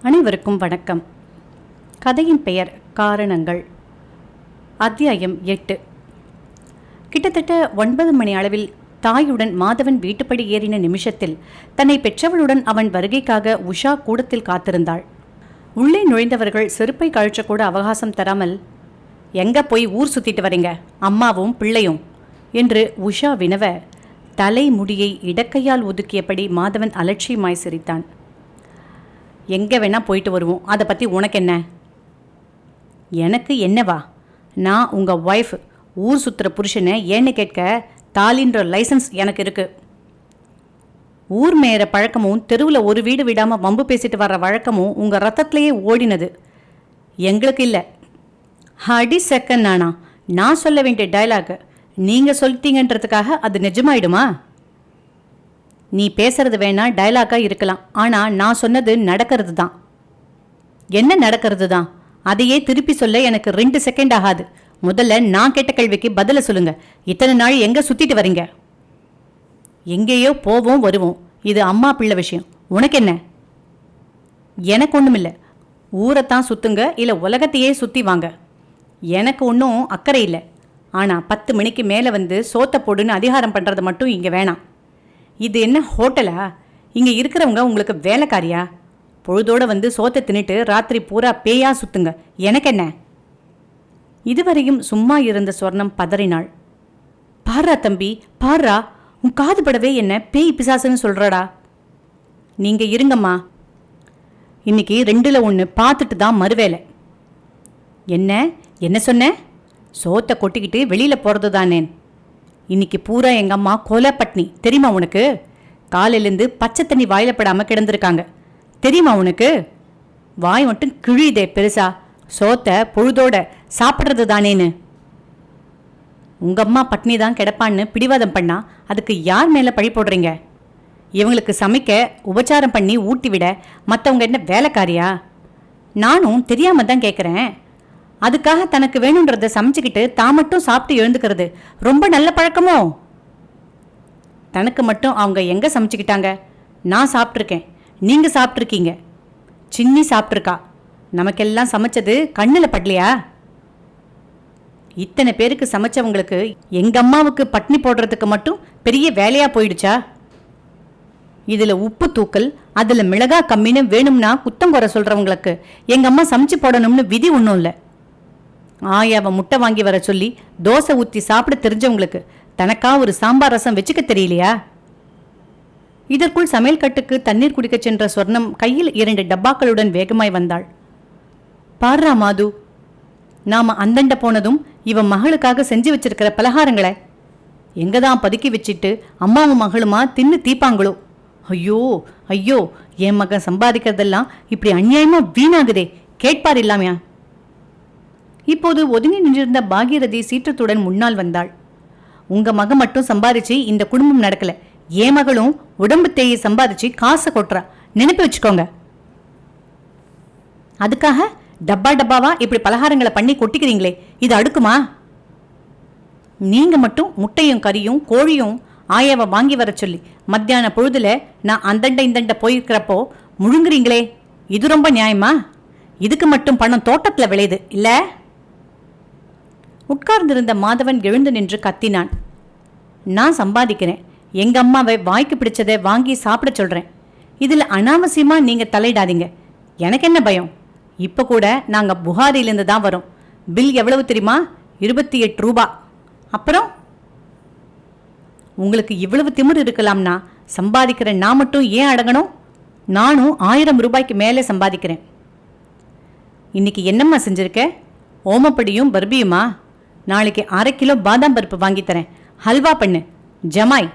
அனைவருக்கும் வணக்கம். கதையின் பெயர் காரணங்கள். அத்தியாயம் 8. கிட்டத்தட்ட 9 மணி அளவில் தாயுடன் மாதவன் வீட்டுப்படி ஏறின நிமிஷத்தில் தன்னை பெற்றவளுடன் அவன் வருகைக்காக உஷா கூடத்தில் காத்திருந்தாள். உள்ளே நுழைந்தவர்கள் செருப்பை கழற்றக்கூட அவகாசம் தராமல், எங்க போய் ஊர் சுத்திட்டு வரீங்க அம்மாவும் பிள்ளையும் என்று உஷா வினவ, தலை முடியை இடக்கையால் ஒதுக்கியபடி மாதவன் அலட்சியமாய் சிரித்தான். எங்கே வேணா போயிட்டு வருவோம், அதை பற்றி உனக்கு என்ன? எனக்கு என்னவா? நான் உங்கள் ஒய்ஃப். ஊர் சுற்றுற புருஷனை ஏன்னு கேட்க தாலின்ற லைசன்ஸ் எனக்கு இருக்கு. ஊர் மேயிற பழக்கமும் தெருவில் ஒரு வீடு விடாமல் வம்பு பேசிட்டு வர்ற வழக்கமும் உங்கள் ரத்தத்திலேயே ஓடினது, எங்களுக்கு இல்லை. அடி செகண்ட் நானா? நான் சொல்ல வேண்டிய டைலாக் நீங்கள் சொல்லிட்டீங்கன்றதுக்காக அது நிஜமாயிடுமா? நீ பேசுறது வேணா டைலாக்காக இருக்கலாம், ஆனால் நான் சொன்னது நடக்கிறது தான். என்ன நடக்கிறது தான்? அதையே திருப்பி சொல்ல எனக்கு 2 செகண்ட் ஆகாது. முதல்ல நான் கேட்ட கேள்விக்கு பதில சொல்லுங்க. இத்தனை நாள் எங்கே சுற்றிட்டு வரீங்க? எங்கேயோ போவோம் வருவோம், இது அம்மா பிள்ளை விஷயம். உனக்கு என்ன? எனக்கு ஒன்றும் இல்லை. ஊரைத்தான் சுற்றுங்க, இல்லை உலகத்தையே சுற்றி வாங்க. எனக்கு ஒன்றும் அக்கறை இல்லை. ஆனால் 10 மணிக்கு மேலே வந்து சோத்தை போடுன்னு அதிகாரம் பண்ணுறது மட்டும் இங்கே வேணாம். இது என்ன ஹோட்டலா? இங்கே இருக்கிறவங்க உங்களுக்கு வேலைக்காரியா? பொழுதோடு வந்து சோத்தை தின்னுட்டு ராத்திரி பூரா பேயா சுத்துங்க, எனக்கு என்ன? இதுவரையும் சும்மா இருந்த சொர்ணம் பதறினாள். பாரா தம்பி, பாரா, உன் காது படவே என்ன பேய் பிசாசுன்னு சொல்கிறடா. நீங்கள் இருங்கம்மா, இன்னைக்கு 2ல் 1 பார்த்துட்டு தான் மறுவேலை. என்ன என்ன சொன்ன? சோத்தை கொட்டிக்கிட்டு வெளியில் போகிறது தானேன். இன்னைக்கு பூரா எங்கள் அம்மா கொலை பட்னி, தெரியுமா உனக்கு? காலையிலேருந்து பச்சை தண்ணி வாயிலப்படாமல் கிடந்திருக்காங்க, தெரியுமா உனக்கு? வாய் மட்டும் கிழிதே பெருசா. சோத்தை பொழுதோட சாப்பிட்றது தானேன்னு. உங்கள் அம்மா பட்னி தான் கிடப்பான்னு பிடிவாதம் பண்ணா அதுக்கு யார் மேலே பழி போடுறீங்க? இவங்களுக்கு சமைக்க உபச்சாரம் பண்ணி ஊட்டி விட மற்றவங்க என்ன வேலைக்காரியா? நானும் தெரியாமல் தான் கேட்குறேன். அதுக்காக தனக்கு வேணுன்றதை சமைச்சுக்கிட்டு தான் மட்டும் சாப்பிட்டு எழுந்துக்கிறது ரொம்ப நல்ல பழக்கமோ? தனக்கு மட்டும் அவங்க எங்கே சமைச்சுக்கிட்டாங்க? நான் சாப்பிட்ருக்கேன், நீங்கள் சாப்பிட்ருக்கீங்க, சின்னி சாப்பிட்ருக்கா. நமக்கெல்லாம் சமைச்சது கண்ணில் படலையா? இத்தனை பேருக்கு சமைச்சவங்களுக்கு எங்கள் அம்மாவுக்கு பட்னி போடுறதுக்கு மட்டும் பெரிய வேலையாக போயிடுச்சா? இதில் உப்பு தூக்கல், அதில் மிளகா கம்மின்னு வேணும்னா குத்தம் குறை சொல்கிறவங்களுக்கு எங்கள் அம்மா சமைச்சு போடணும்னு விதி ஒன்றும் இல்லை. ஆயாவை முட்டை வாங்கி வர சொல்லி தோசை ஊற்றி சாப்பிட தெரிஞ்சவங்களுக்கு தனக்கா ஒரு சாம்பார் ரசம் வச்சுக்க தெரியலையா? இதற்குள் சமையல் கட்டுக்கு தண்ணீர் குடிக்க சென்ற சொர்ணம் கையில் 2 டப்பாக்களுடன் வேகமாய் வந்தாள். பாடுறா மாது, நாம அந்தண்ட போனதும் இவன் மகளுக்காக செஞ்சு வச்சிருக்கிற பலகாரங்களை எங்கதான் பதுக்கி வச்சுட்டு அம்மாவும் மகளுமா தின்னு தீப்பாங்களோ. ஐயோ ஐயோ, என் மகன் சம்பாதிக்கிறதெல்லாம் இப்படி அநியாயமா வீணாகுதே, கேட்பார் இல்லாமையா? இப்போது ஒதுங்கி நின்றிருந்த பாகீரதி சீற்றத்துடன் முன்னால் வந்தாள். உங்க மகன் மட்டும் சம்பாதிச்சு இந்த குடும்பம் நடக்கல, என் மகளும் உடம்பு தேயை சம்பாதிச்சு காசை கொட்டுறா, நினைப்பு வச்சுக்கோங்க. அதுக்காக டப்பா டப்பாவா இப்படி பலகாரங்களை பண்ணி கொட்டிக்கிறீங்களே, இது அடுக்குமா? நீங்க மட்டும் முட்டையும் கறியும் கோழியும் ஆயாவை வாங்கி வர சொல்லி மத்தியான பொழுதுல நான் அந்தண்ட இந்தண்ட போயிருக்கிறப்போ முழுங்குறீங்களே, இது ரொம்ப நியாயமா? இதுக்கு மட்டும் பணம் தோட்டத்தில் விளையுது இல்ல? உட்கார்ந்திருந்த மாதவன் எழுந்து நின்று கத்தினான். நான் சம்பாதிக்கிறேன், எங்க அம்மாவை வாய்க்கு பிடிச்சதை வாங்கி சாப்பிட சொல்றேன். இதில் அனாவசியமா நீங்க தலையிடாதீங்க. எனக்கு என்ன பயம்? இப்போ கூட நாங்கள் புகாரிலேருந்து தான் வரோம். பில் எவ்வளவு தெரியுமா? 28 ரூபா. அப்புறம் உங்களுக்கு இவ்வளவு திமிரு இருக்கலாம்னா சம்பாதிக்கிற நான் மட்டும் ஏன் அடங்கணும்? நானும் 1000 ரூபாய்க்கு மேலே சம்பாதிக்கிறேன். இன்னைக்கு என்னம்மா செஞ்சிருக்க? ஓமப்படியும் பர்பியுமா? நாளைக்கு 1/2 கிலோ பாதாம் பருப்பு வாங்கித்தரேன், ஹல்வா பண்ணு. ஜமாய்,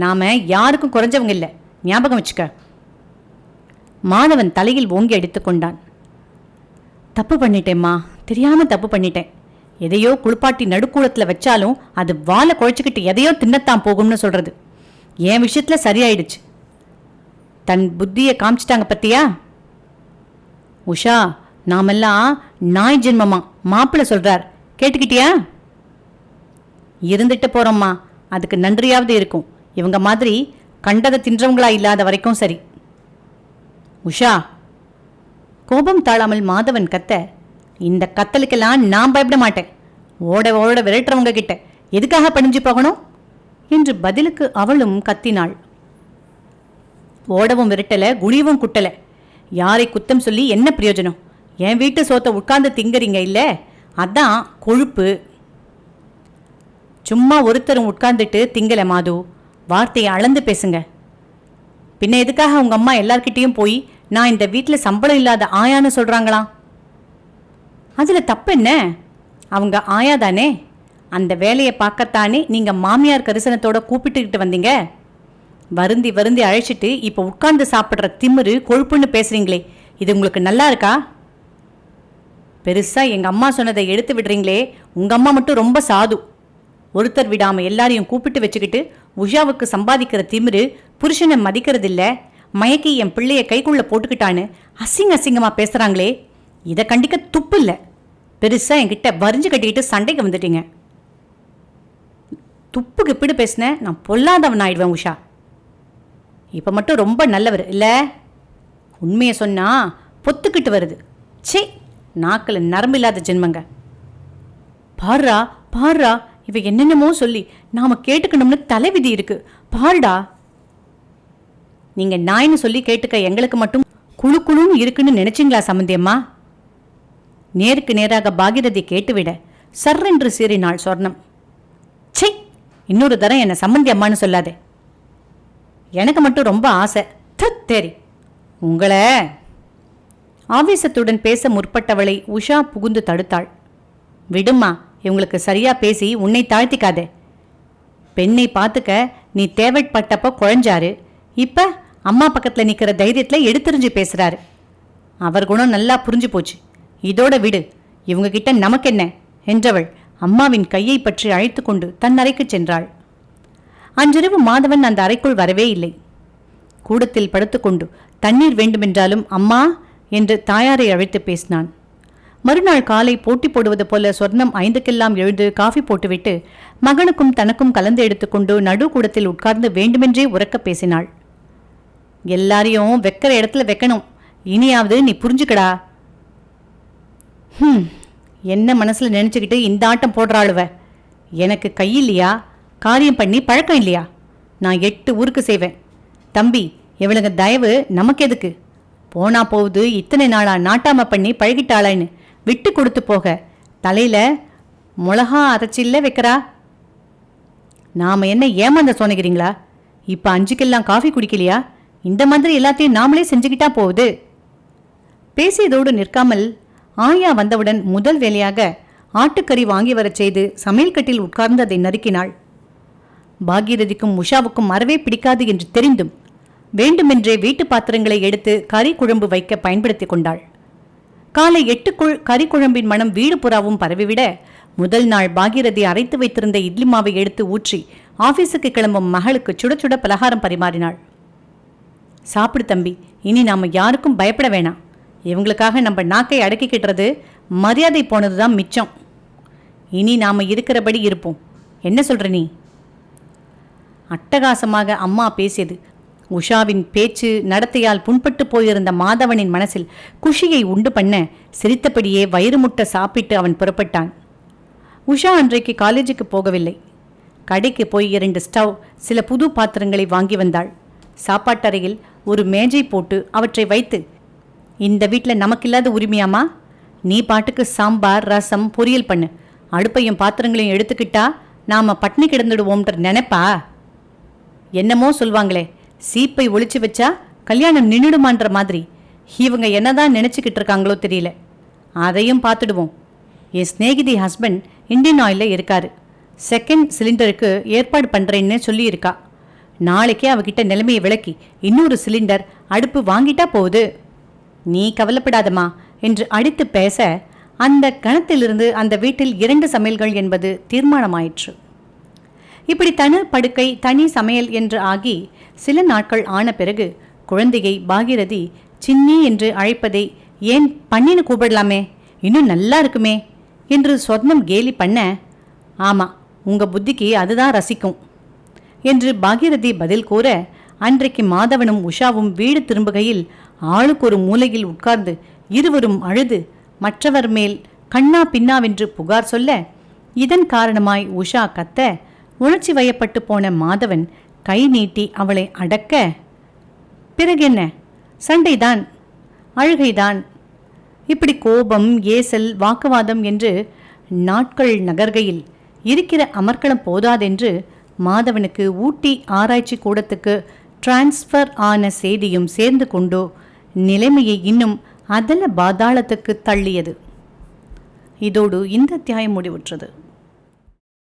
நாம யாருக்கும் குறைஞ்சவங்க இல்லை, ஞாபகம் வச்சுக்க. மாதவன் தலையில் ஓங்கி அடித்து கொண்டான். தப்பு பண்ணிட்டேம்மா, தெரியாம தப்பு பண்ணிட்டேன். எதையோ குளிப்பாட்டி நடுக்கூடத்தில் வச்சாலும் அது வாழை குழைச்சிக்கிட்டு எதையோ தின்னத்தான் போகும்னு சொல்றது என் விஷயத்துல சரியாயிடுச்சு. தன் புத்தியை காமிச்சிட்டாங்க பத்தியா? உஷா, நாமெல்லாம் நாய் ஜென்மமா, மாப்பிள்ளை சொல்றார், கேட்டுக்கிட்டியா? இருந்துட்டு போறோம்மா, அதுக்கு நன்றியாவது இருக்கும். இவங்க மாதிரி கண்டதை தின்றவங்களா இல்லாத வரைக்கும் சரி. உஷா, கோபம் தாழாமல் மாதவன் கத்த, இந்த கத்தலுக்கெல்லாம் நான் பயப்பட மாட்டேன். ஓட ஓட விரட்டுறவங்க கிட்ட எதுக்காக பணிஞ்சு போகணும் என்று பதிலுக்கு அவளும் கத்தினாள். ஓடவும் விரட்டல, குனியவும் குட்டல. யாரை குத்தம் சொல்லி என்ன பிரயோஜனம்? என் வீட்டு சோத்தை உட்கார்ந்து திங்கறீங்க இல்ல, அதான் கொழுப்பு. சும்மா ஒருத்தரும் உட்கார்ந்துட்டு திங்கல மாது, வார்த்தையை அளந்து பேசுங்க. பின்ன எதுக்காக உங்க அம்மா எல்லார்கிட்டையும் போய் நான் இந்த வீட்டில் சம்பளம் இல்லாத ஆயான்னு சொல்றாங்களாம்? அதுல தப்பு என்ன? அவங்க ஆயாதானே. அந்த வேலையை பார்க்கத்தானே நீங்க மாமியார் கரிசனத்தோட கூப்பிட்டுக்கிட்டு வந்தீங்க. வருந்தி வருந்தி அழைச்சிட்டு இப்போ உட்கார்ந்து சாப்பிட்ற திமிரு கொழுப்புன்னு பேசுறீங்களே, இது உங்களுக்கு நல்லா இருக்கா? பெருசா எங்க அம்மா சொன்னதை எடுத்து விடுறீங்களே. உங்க அம்மா மட்டும் ரொம்ப சாது. ஒருத்தர் விடாம எல்லாரையும் கூப்பிட்டு வச்சுக்கிட்டு உஷாவுக்கு சம்பாதிக்கிற திமிரு, புருஷனை மதிக்கிறதில்ல, மயக்கி என் பிள்ளைய கைக்குள்ள போட்டுக்கிட்டான்னு அசிங்கமா பேசுறாங்களே, இதை கண்டிக்க துப்பு இல்லை. பெருசா என்கிட்ட வரிஞ்சு கட்டிக்கிட்டு சண்டைக்கு வந்துட்டீங்க. துப்புக்கு இப்படி பேசின நான் பொல்லாதவன் ஆயிடுவேன் உஷா. இப்போ மட்டும் ரொம்ப நல்லவர் இல்லை? உண்மையை சொன்னா பொத்துக்கிட்டு வருது. சே, நாக்கில் நரம்பு இல்லாத ஜென்மங்க. பாருடா பாருடா, இவ என்னென்னமோ சொல்லி நாம கேட்டுக்கணும்னு தலைவிதி இருக்கு. பாருடா. நீங்க நாயின்னு சொல்லி கேட்டுக்க எங்களுக்கு மட்டும் குழு குழுன்னு இருக்குன்னு நினைச்சிங்களா சம்பந்தியம்மா? நேருக்கு நேராக பாகிரதி கேட்டுவிட சர்ரென்று சீறினாள் சொர்ணம். சே, இன்னொரு தரம் என்ன சம்பந்தி அம்மான்னு சொல்லாதே. எனக்கு மட்டும் ரொம்ப ஆசை. தேரி உங்களை. ஆவேசத்துடன் பேச முற்பட்டவளை உஷா புகுந்து தடுத்தாள். விடுமா, இவங்களுக்கு சரியா பேசி உன்னை தாழ்த்திக்காதே. பெண்ணை பார்த்துக்க நீ தேவைப்பட்டப்ப குழஞ்சாரு, இப்ப அம்மா பக்கத்துல நிக்கிற தைரியத்துல எடுத்தெறிஞ்சு பேசுறாரு. அவர் குணம் நல்லா புரிஞ்சு போச்சு. இதோட விடு, இவங்க கிட்ட நமக்கென்ன என்றவள் அம்மாவின் கையை பற்றி அழைத்து கொண்டு தன் அறைக்கு சென்றாள். அன்றிரவு மாதவன் அந்த அறைக்குள் வரவே இல்லை. கூடத்தில் படுத்துக்கொண்டு தண்ணீர் வேண்டுமென்றாலும் அம்மா என்று தாயாரை அழைத்து பேசினான். மறுநாள் காலை போட்டி போடுவது போல சொர்ணம் 5க்கெல்லாம் எழுந்து காஃபி போட்டுவிட்டு மகனுக்கும் தனக்கும் கலந்து எடுத்துக்கொண்டு நடு கூடத்தில் உட்கார்ந்து வேண்டுமென்றே உறக்க பேசினாள். எல்லாரையும் வைக்கிற இடத்துல வைக்கணும், இனியாவது நீ புரிஞ்சுக்கடா. என்ன மனசுல நினைச்சுக்கிட்டு இந்த ஆட்டம் போடுறாளுவ? எனக்கு கையில்லையா? காரியம் பண்ணி பழக்கம் இல்லையா? நான் 8 ஊருக்கு செய்வேன். தம்பி, இவளுங்க தயவு நமக்கு எதுக்கு? போனா போகுது, இத்தனை நாளா நாட்டாம பண்ணி பழகிட்டாளான்னு விட்டு கொடுத்து போக தலையில மிளகா அரைச்சில்ல வைக்கிறா. நாம என்ன ஏமாந்த சோனைக்கிறீங்களா? இப்ப 5க்கெல்லாம் காஃபி குடிக்கலையா? இந்த மாதிரி எல்லாத்தையும் நாமளே செஞ்சுக்கிட்டா போகுது. பேசியதோடு நிற்காமல் ஆயா வந்தவுடன் முதல் வேலையாக ஆட்டுக்கறி வாங்கி வரச் செய்து சமையல் கட்டில் உட்கார்ந்து அதை நறுக்கினாள். பாகீரதிக்கும் உஷாவுக்கும் அறவே பிடிக்காது என்று தெரிந்தும் வேண்டுமென்றே வீட்டு பாத்திரங்களை எடுத்து கறி குழம்பு வைக்க பயன்படுத்தி கொண்டாள். காலை 8க்குள் கறி குழம்பின் மனம் வீடு புறாவும் பரவிவிட முதல் நாள் பாகீரதி அரைத்து வைத்திருந்த இட்லி மாவை எடுத்து ஊற்றி ஆபீஸுக்கு கிளம்பும் மகளுக்கு சுட சுட பலகாரம் பரிமாறினாள். சாப்பிடு தம்பி, இனி நாம யாருக்கும் பயப்பட வேணாம். இவங்களுக்காக நம்ம நாக்கை அடக்கிக்கிட்டுறது மரியாதை போனதுதான் மிச்சம். இனி நாம இருக்கிறபடி இருப்போம். என்ன சொல்ற நீ? அட்டகாசமாக அம்மா பேசியது உஷாவின் பேச்சு நடத்தையால் புண்பட்டு போயிருந்த மாதவனின் மனசில் குஷியை உண்டு பண்ண சிரித்தபடியே வயிறு முட்ட சாப்பிட்டு அவன் புறப்பட்டான். உஷா அன்றைக்கு காலேஜுக்கு போகவில்லை. கடைக்கு போய் 2 ஸ்டவ், சில புது பாத்திரங்களை வாங்கி வந்தாள். சாப்பாட்டறையில் ஒரு மேஜை போட்டு அவற்றை வைத்து, இந்த வீட்டில் நமக்கில்லாத உரிமையாமா? நீ பாட்டுக்கு சாம்பார், ரசம், பொரியல் பண்ணு. அடுப்பையும் பாத்திரங்களையும் எடுத்துக்கிட்டா நாம பட்னி கிடந்துடுவோம்ன்ற நினைப்பா? என்னமோ சொல்வாங்களே, சீப்பை ஒளிச்சு வச்சா கல்யாணம் நின்றுடுமான்ற மாதிரி இவங்க என்னதான் நினைச்சுக்கிட்டு இருக்காங்களோ தெரியல. அதையும் பார்த்துடுவோம். என் ஸ்நேகிதி ஹஸ்பண்ட் இந்தியன் ஆயிலில் இருக்காரு. 2nd சிலிண்டருக்கு ஏற்பாடு பண்ணுறேன்னு சொல்லியிருக்கா. நாளைக்கே அவகிட்ட நிலைமையை விளக்கி இன்னொரு சிலிண்டர் அடுப்பு வாங்கிட்டா போகுது. நீ கவலைப்படாதம்மா என்று அடித்து பேச அந்த கணத்திலிருந்து அந்த வீட்டில் 2 சமையல்கள் என்பது தீர்மானமாயிற்று. இப்படி தனி படுக்கை தனி சமையல் என்று ஆகி சில நாட்கள் ஆன பிறகு குழந்தையை பாகீரதி சின்னி என்று அழைப்பதை ஏன் பண்ணின்னு கூப்பிடலாமே, இன்னும் நல்லா இருக்குமே என்று சொர்ணம் கேலி பண்ண, ஆமா உங்க புத்திக்கு அதுதான் ரசிக்கும் என்று பாகீரதி பதில் கூற, அன்றைக்கு மாதவனும் உஷாவும் வீடு திரும்புகையில் ஆளுக்கு ஒரு மூலையில் உட்கார்ந்து இருவரும் அழுது மற்றவர் மேல் கண்ணா பின்னாவென்று புகார் சொல்ல, இதன் காரணமாய் உஷா கத்த, உணர்ச்சி வயப்பட்டு போன மாதவன் கை நீட்டி அவளை அடக்க, பிறகென்ன, சண்டைதான், அழுகைதான். இப்படி கோபம், ஏசல், வாக்குவாதம் என்று நாட்கள் நகர்கையில் இருக்கிற அமர்க்களம் போதாதென்று மாதவனுக்கு ஊட்டி ஆராய்ச்சி கூடத்துக்கு டிரான்ஸ்ஃபர் ஆன செய்தியும் சேர்ந்து கொண்டு நிலைமையை இன்னும் அதல பாதாளத்துக்கு தள்ளியது. இதோடு இந்த அத்தியாயம் முடிவுற்றது.